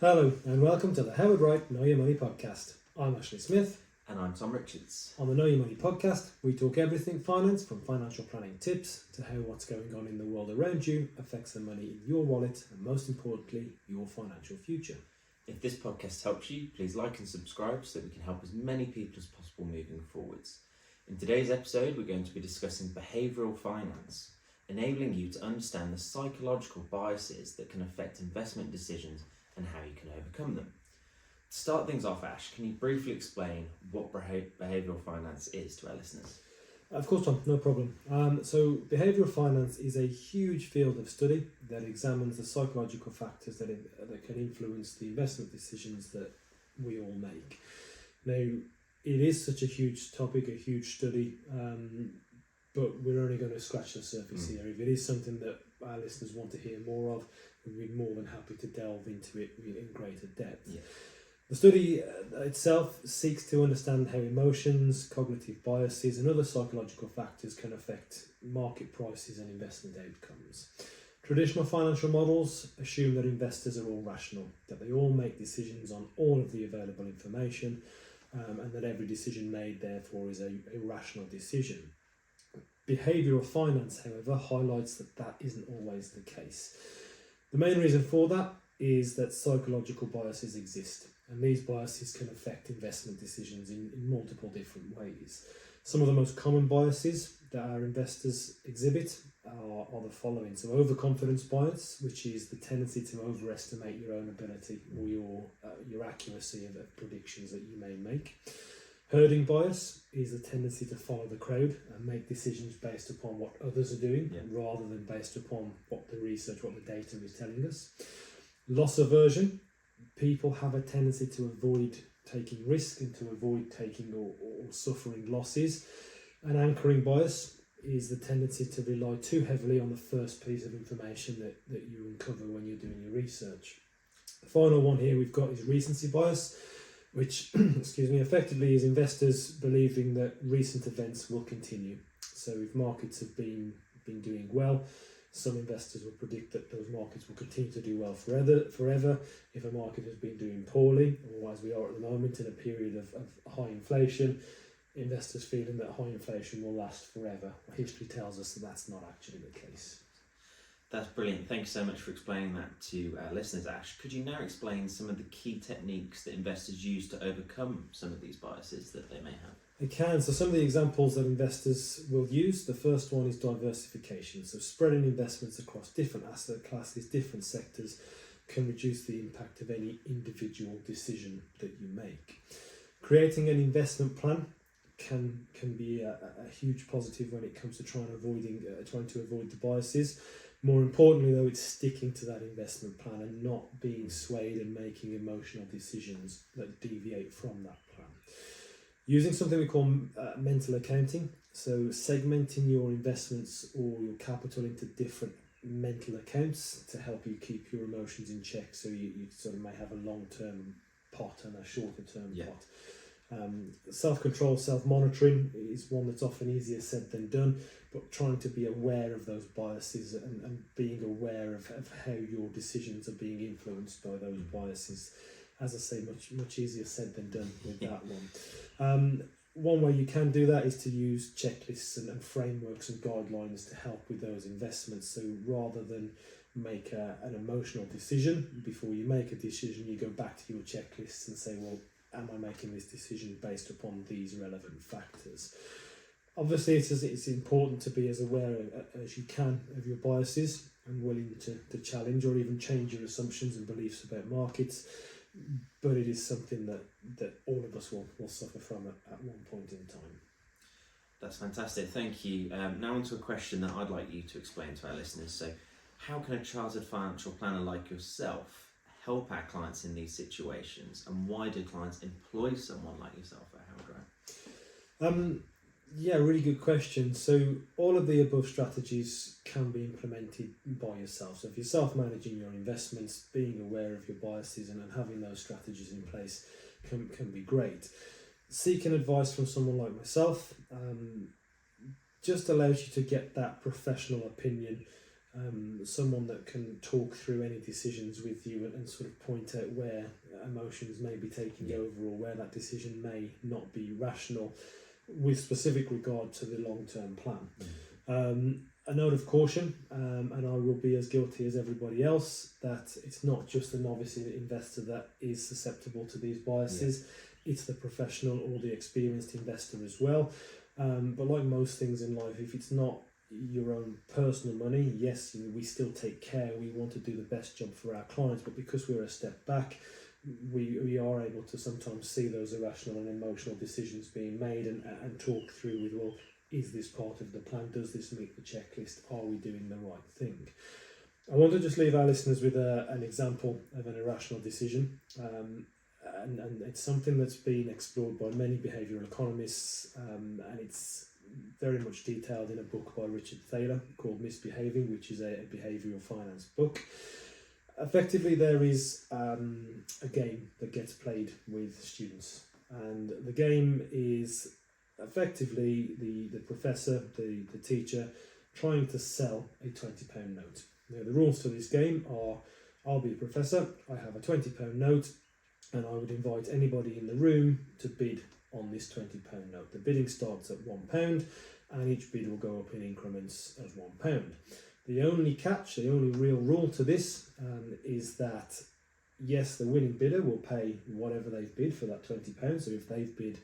Hello and welcome to the Wright Know Your Money podcast. I'm Ashley Smith. And I'm Tom Richards. On the Know Your Money podcast, we talk everything finance, from financial planning tips to how what's going on in the world around you affects the money in your wallet and, most importantly, your financial future. If this podcast helps you, please like and subscribe so that we can help as many people as possible moving forwards. In today's episode, we're going to be discussing behavioural finance, enabling you to understand the psychological biases that can affect investment decisions and how you can overcome them. To start things off, Ash, can you briefly explain what behavioural finance is to our listeners? Of course, Tom, no problem. So behavioural finance is a huge field of study that examines the psychological factors that can influence the investment decisions that we all make. Now, it is such a huge topic, a huge study, but we're only going to scratch the surface here. If it is something that our listeners want to hear more of, we'd be more than happy to delve into it in greater depth. Yeah. The study itself seeks to understand how emotions, cognitive biases and other psychological factors can affect market prices and investment outcomes. Traditional financial models assume that investors are all rational, that they all make decisions on all of the available information, and that every decision made therefore is a rational decision. Behavioural finance, however, highlights that isn't always the case. The main reason for that is that psychological biases exist, and these biases can affect investment decisions in multiple different ways. Some of the most common biases that our investors exhibit are the following. So overconfidence bias, which is the tendency to overestimate your own ability or your accuracy of predictions that you may make. Herding bias is the tendency to follow the crowd and make decisions based upon what others are doing rather than based upon what the research, what the data is telling us. Loss aversion. People have a tendency to avoid taking risk and to avoid taking or suffering losses. And anchoring bias is the tendency to rely too heavily on the first piece of information that you uncover when you're doing your research. The final one here we've got is recency bias, which effectively is investors believing that recent events will continue. So if markets have been doing well, some investors will predict that those markets will continue to do well forever. If a market has been doing poorly, or as we are at the moment in a period of high inflation, investors feeling that high inflation will last forever. History tells us that that's not actually the case. That's brilliant. Thank you so much for explaining that to our listeners, Ash. Could you now explain some of the key techniques that investors use to overcome some of these biases that they may have? They can. So some of the examples that investors will use, the first one is diversification. So spreading investments across different asset classes, different sectors, can reduce the impact of any individual decision that you make. Creating an investment plan can be a huge positive when it comes to trying to avoid the biases. More importantly, though, it's sticking to that investment plan and not being swayed and making emotional decisions that deviate from that plan. Using something we call mental accounting, so segmenting your investments or your capital into different mental accounts to help you keep your emotions in check, so you sort of may have a long-term pot and a shorter-term pot. Self-control, self-monitoring is one that's often easier said than done, but trying to be aware of those biases and being aware of how your decisions are being influenced by those biases. As I say, much easier said than done with that one. One way you can do that is to use checklists and frameworks and guidelines to help with those investments. So rather than make an emotional decision, before you make a decision, you go back to your checklists and say, well, am I making this decision based upon these relevant factors? Obviously, it's important to be as aware as you can of your biases and willing to challenge or even change your assumptions and beliefs about markets. But it is something that all of us will suffer from at one point in time. That's fantastic, thank you. Now on to a question that I'd like you to explain to our listeners. So, how can a chartered financial planner like yourself help our clients in these situations, and why do clients employ someone like yourself at Wright? Yeah, really good question. So all of the above strategies can be implemented by yourself. So if you're self-managing your investments, being aware of your biases and having those strategies in place can be great. Seeking advice from someone like myself just allows you to get that professional opinion someone that can talk through any decisions with you and sort of point out where emotions may be taking over or where that decision may not be rational with specific regard to the long-term plan. A note of caution, and I will be as guilty as everybody else, that it's not just the novice investor that is susceptible to these biases, it's the professional or the experienced investor as well. But like most things in life, if it's not your own personal money, yes, we still take care, we want to do the best job for our clients, but because we're a step back, we are able to sometimes see those irrational and emotional decisions being made and talk through with, well, is this part of the plan? Does this meet the checklist? Are we doing the right thing? I want to just leave our listeners with an example of an irrational decision. And it's something that's been explored by many behavioural economists, and it's very much detailed in a book by Richard Thaler called Misbehaving, which is a behavioural finance book. Effectively, there is a game that gets played with students, and the game is effectively the professor, the teacher, trying to sell a £20 note. Now, the rules to this game are, I'll be a professor, I have a £20 note, and I would invite anybody in the room to bid on this £20 note. The bidding starts at £1, and each bid will go up in increments of £1. The only catch, the only real rule to this is that, yes, the winning bidder will pay whatever they've bid for that £20. So if they've bid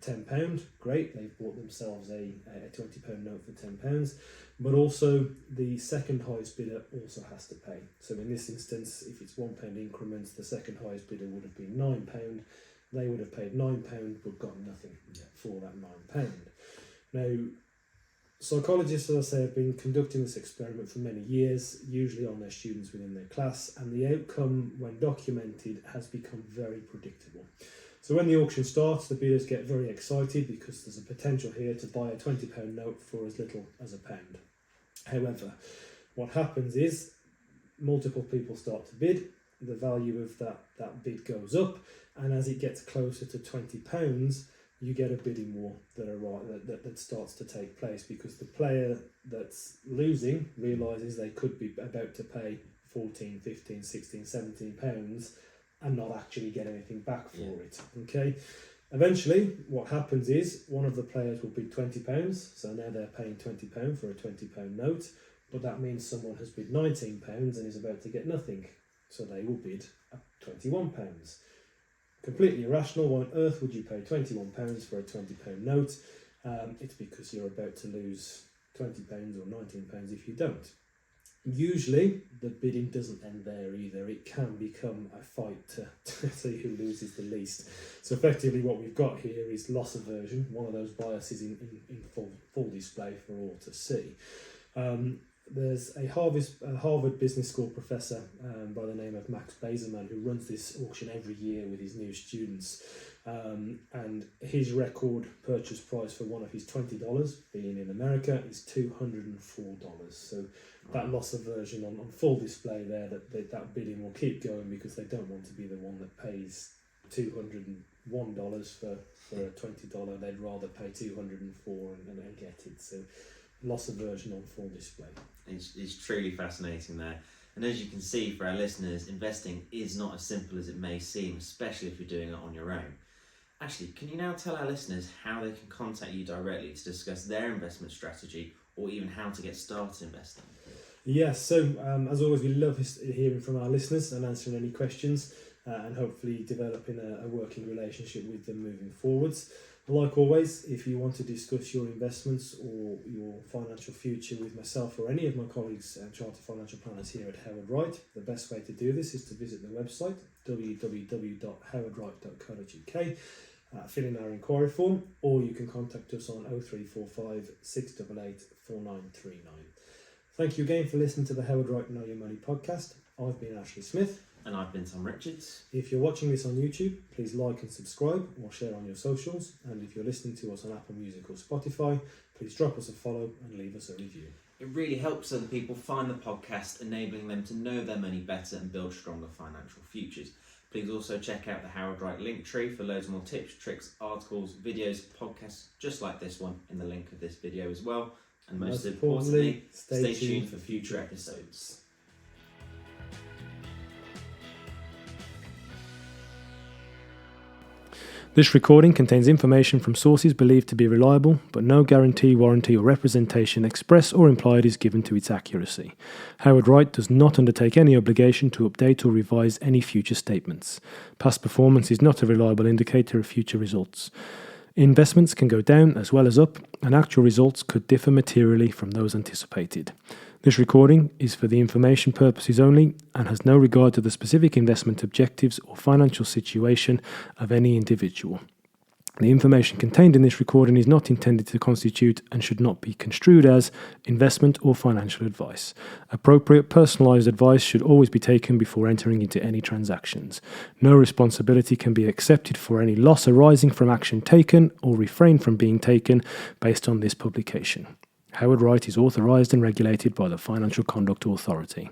£10, great, they've bought themselves a £20 note for £10, but also the second highest bidder also has to pay. So in this instance, if it's £1 increments, the second highest bidder would have been £9. They would have paid £9 but got nothing for that £9. Now, psychologists, as I say, have been conducting this experiment for many years, usually on their students within their class, and the outcome, when documented, has become very predictable. So when the auction starts, the bidders get very excited because there's a potential here to buy a £20 note for as little as £1. However, what happens is multiple people start to bid, the value of that bid goes up, and as it gets closer to £20, you get a bidding war that starts to take place, because the player that's losing realises they could be about to pay 14, 15, 16, 17 pounds and not actually get anything back for it. Okay, eventually what happens is one of the players will bid £20, so now they're paying £20 for a £20 note, but that means someone has bid £19 and is about to get nothing, so they will bid £21. Completely irrational. Why on earth would you pay £21 for a £20 note? It's because you're about to lose £20 or £19 if you don't. Usually the bidding doesn't end there either. It can become a fight to see who loses the least. So effectively what we've got here is loss aversion, one of those biases in full display for all to see. There's a Harvard Business School professor by the name of Max Bazerman who runs this auction every year with his new students, and his record purchase price for one of his $20, being in America, is $204. So that loss aversion on full display there, that bidding will keep going because they don't want to be the one that pays $201 for a $20. They'd rather pay $204 and get it. So loss aversion on full display. It's truly fascinating there. And as you can see, for our listeners, investing is not as simple as it may seem, especially if you're doing it on your own. Ashley, can you now tell our listeners how they can contact you directly to discuss their investment strategy or even how to get started investing? Yes, so as always, we love hearing from our listeners and answering any questions and hopefully developing a working relationship with them moving forwards. Like always, if you want to discuss your investments or your financial future with myself or any of my colleagues and chartered financial planners here at Howard Wright, the best way to do this is to visit the website www.howardwright.co.uk, fill in our inquiry form, or you can contact us on 0345 688 4939. Thank you again for listening to the Howard Wright Know Your Money podcast. I've been Ashley Smith. And I've been Tom Richards. If you're watching this on YouTube, please like and subscribe or share on your socials. And if you're listening to us on Apple Music or Spotify, please drop us a follow and leave us a review. It really helps other people find the podcast, enabling them to know their money better and build stronger financial futures. Please also check out the Howard Wright link tree for loads more tips, tricks, articles, videos, podcasts, just like this one in the link of this video as well. and most importantly, stay tuned for future episodes. This recording contains information from sources believed to be reliable, but no guarantee, warranty, or representation express or implied is given to its accuracy. Howard Wright does not undertake any obligation to update or revise any future statements. Past performance is not a reliable indicator of future results. Investments can go down as well as up, and actual results could differ materially from those anticipated. This recording is for the information purposes only and has no regard to the specific investment objectives or financial situation of any individual. The information contained in this recording is not intended to constitute and should not be construed as investment or financial advice. Appropriate personalised advice should always be taken before entering into any transactions. No responsibility can be accepted for any loss arising from action taken or refrain from being taken based on this publication. Howard Wright is authorised and regulated by the Financial Conduct Authority.